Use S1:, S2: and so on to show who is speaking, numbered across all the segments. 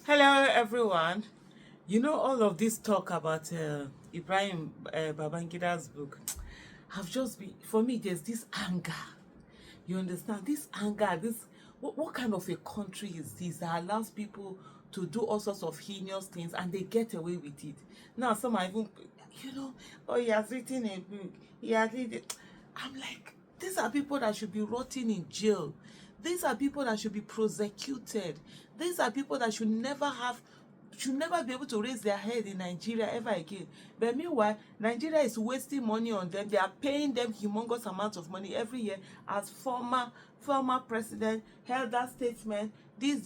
S1: Hello, everyone. You know, all of this talk about Ibrahim Babangida's book have just been, for me, there's this anger. You understand? This anger, what kind of a country is this that allows people to do all sorts of heinous things and they get away with it? Now, some are even, oh, he has written a book. He has written. I'm like, these are people that should be rotting in jail. These are people that should be prosecuted. These are people that should never be able to raise their head in Nigeria ever again. But meanwhile, Nigeria is wasting money on them. They are paying them humongous amounts of money every year as former president held that statement. This,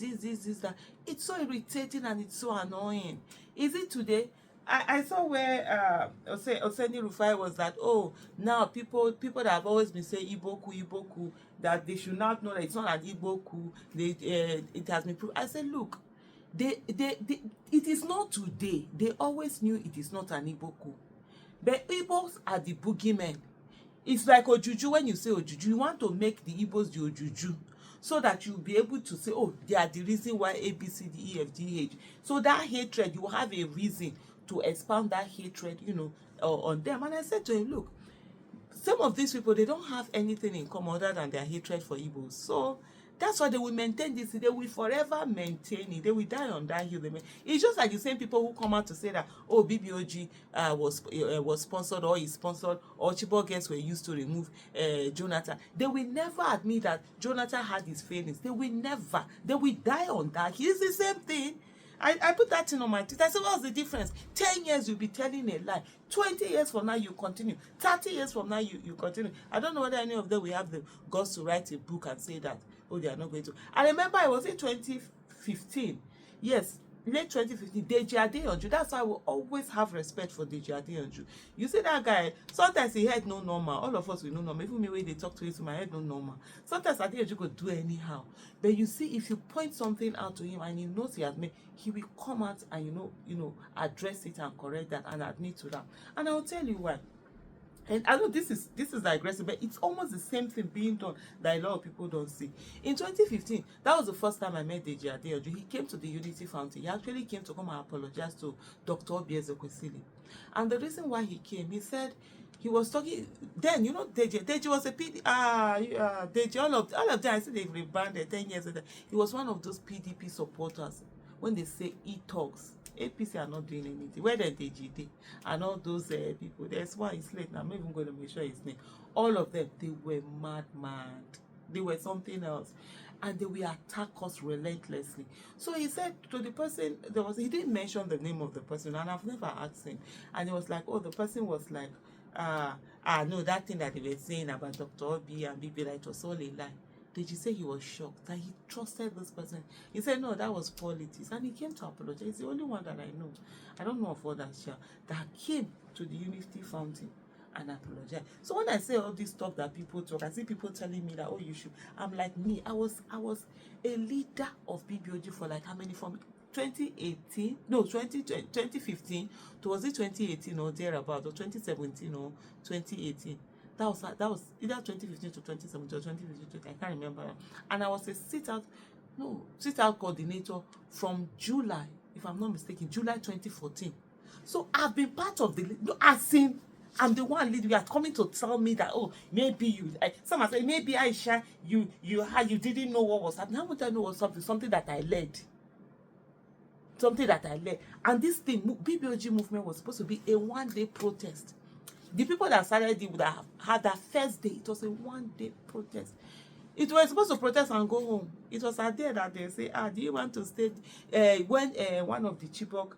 S1: that. It's so irritating and it's so annoying. Is it today? I saw where Oseni Rufai was that, oh, now people that have always been saying Igbo Coup, that they should not know that it's not an Igbo coup. It has been proved. I said, look, it is not today. They always knew it is not an Igbo coup. But Igbos are the boogeymen. It's like Ojuju. When you say Ojuju, you want to make the Igbos the Ojuju so that you'll be able to say, oh, they are the reason why A, B, C, D, E, F, G, H. So that hatred, you have a reason to expound that hatred, on them. And I said to him, look, some of these people, they don't have anything in common other than their hatred for Igbos. So that's why they will maintain this. They will forever maintain it. They will die on that hill. It's just like the same people who come out to say that, oh, BBOG was sponsored or is sponsored, or Chibok girls were used to remove Jonathan. They will never admit that Jonathan had his failings. They will never. They will die on that hill. It's the same thing. I put that thing on my Twitter. I said, what's the difference? 10 years you'll be telling a lie. 20 years from now you continue. 30 years from now you continue. I don't know whether any of them will have the guts to write a book and say that, oh, they are not going to. I remember it was in 2015. Yes, late 2015, Deji Adeyanju. That's why I will always have respect for Deji Adeyanju. You see that guy, sometimes he head no normal. All of us will know normal. Even me when they talk to him, my head no normal. Sometimes Adeyanju could do anyhow. But you see, if you point something out to him and he knows he has made, he will come out and address it and correct that and admit to that. And I'll tell you why. And I know this is aggressive, but it's almost the same thing being done that a lot of people don't see. In 2015, that was the first time I met Deji Adeyanju. He came to the Unity Fountain. He actually came to come and apologize to Dr. Obi Ezekwesili. And the reason why he came, he said he was talking then, Deji was a PD, Deji, all of them, I said they've rebranded 10 years later. He was one of those PDP supporters. When they say he talks, APC are not doing anything. Where the DGD and all those people, there's one is late now. I'm not even going to make sure his name. All of them, they were mad. They were something else. And they will attack us relentlessly. So he said to the person, he didn't mention the name of the person, and I've never asked him. And he was like, oh, the person was like, no, that thing that they were saying about Dr. Obi and Bibi, it was all a lie. Did you say he was shocked that he trusted this person? He said, no, that was politics. And he came to apologize. He's the only one that I know. I don't know of others here that came to the Unity Fountain and apologize. So when I say all this stuff that people talk, I see people telling me that, oh, you should. I'm like, me, I was a leader of BBOG for like how many, from 2018, no, 2015, towards it 2018 or thereabout, or 2017 or 2018. That was either 2015 to 2017 or 2015 to, I can't remember. And I was a sit-out coordinator from July, if I'm not mistaken, July 2014. So I've been part of the, as in, I'm the one leading. You are coming to tell me that, oh, maybe you, someone said, maybe Aisha, you didn't know what was happening. How would I know what was something that I led? Something that I led. And this thing, BBOG movement, was supposed to be a one-day protest. The people that started it would have had that first day. It was a one-day protest. It was supposed to protest and go home. It was a day that they say, do you want to stay? When one of the Chibok,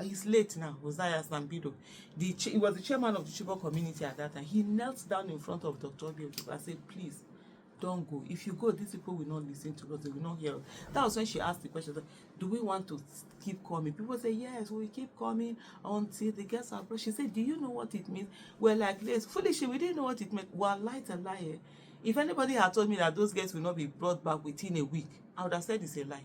S1: he's late now, Hosea Sambido, he was the chairman of the Chibok community at that time. He knelt down in front of Dr. Obi and said, please, don't go. If you go, these people will not listen to us. They will not hear us. That was when she asked the question, do we want to keep coming? People say, yes, we keep coming until the guests are brought. She said, do you know what it means? We're like this. Foolishly, we didn't know what it meant. We're light and lie. If anybody had told me that those guests will not be brought back within a week, I would have said it's a lie.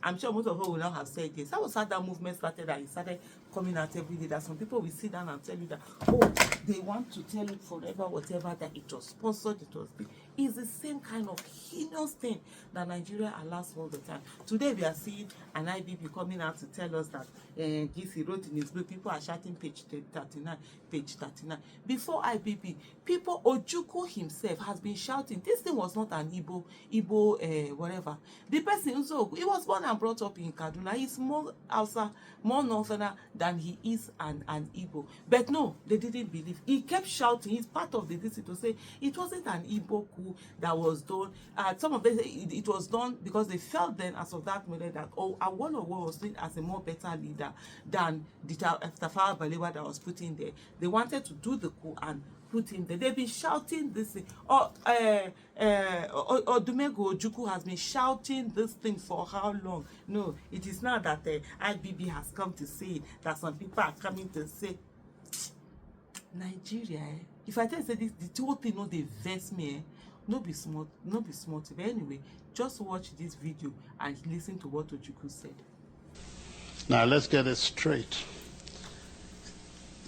S1: I'm sure most of us will not have said this. That was how that movement started, and it started coming out every day. That some people will sit down and tell you that, oh, they want to tell you forever, whatever, that it was sponsored, it was big. is the same kind of heinous thing that Nigeria allows all the time. Today we are seeing an IBB coming out to tell us that this he wrote in his book, people are shouting page 39, page 39. Before IBB, people, Ojukwu himself has been shouting. This thing was not an Igbo whatever. The person also, he was born and brought up in Kaduna. He's more Hausa, more northerner than he is an Igbo. But no, they didn't believe. He kept shouting. He's part of the visit to say it wasn't an Igbo coup that was done. Some of them say it was done because they felt then as of that moment that Awolowo was seen as a more better leader than the Tafawa Balewa that was put in there. They wanted to do the coup and put him there. They've been shouting this thing. Odumego Ojukwu has been shouting this thing for how long? No, it is not that IBB has come to say it, that some people are coming to say Nigeria. If I tell you this, the whole thing, no, they vex me. No be smart. But anyway, just watch this video and listen to what Ojukwu said.
S2: Now let's get it straight.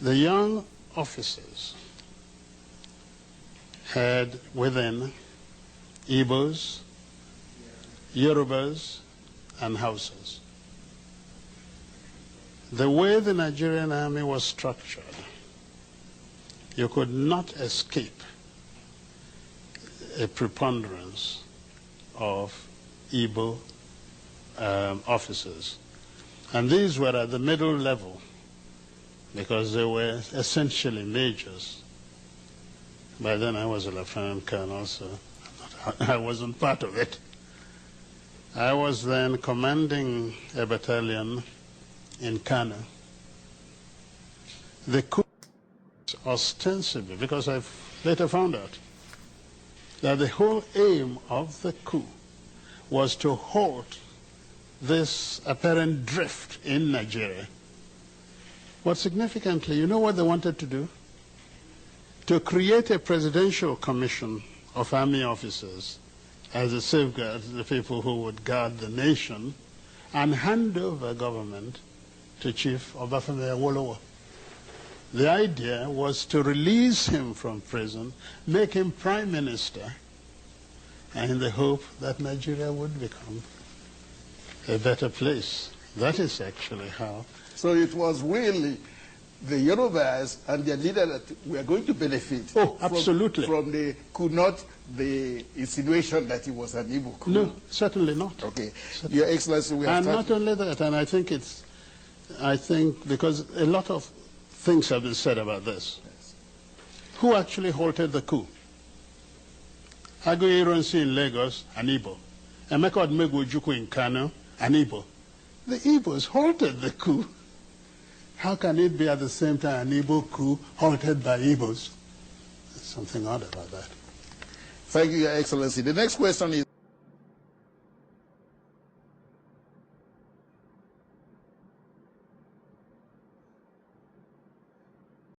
S2: The young officers had within Igbos, Yorubas, and Hausas. The way the Nigerian army was structured, you could not escape a preponderance of Igbo officers. And these were at the middle level because they were essentially majors. By then I was a lieutenant colonel, so I wasn't part of it. I was then commanding a battalion in Kano. The coup ostensibly, because I've later found out that the whole aim of the coup was to halt this apparent drift in Nigeria. But significantly, you know what they wanted to do? To create a presidential commission of army officers as a safeguard to the people who would guard the nation and hand over government to Chief Obafemi Awolowo. The idea was to release him from prison, make him prime minister, and in the hope that Nigeria would become a better place. That is actually how.
S3: So it was really the Yorubas and their leader that were going to benefit
S2: absolutely.
S3: From the coup, not the insinuation that it was an Igbo coup.
S2: No, certainly not.
S3: Okay.
S2: Certainly.
S3: Your Excellency, we have
S2: And not only that, and I think because a lot of things have been said about this.
S3: Yes.
S2: Who actually halted the coup? Aguiyi Ironsi in Lagos, an Igbo. Emeka Odumegwu Ojukwu in Kano, an Igbo. The Igbos halted the coup. How can it be at the same time an Igbo coup halted by Igbos? There's something odd about that.
S3: Thank you, Your Excellency. The next question is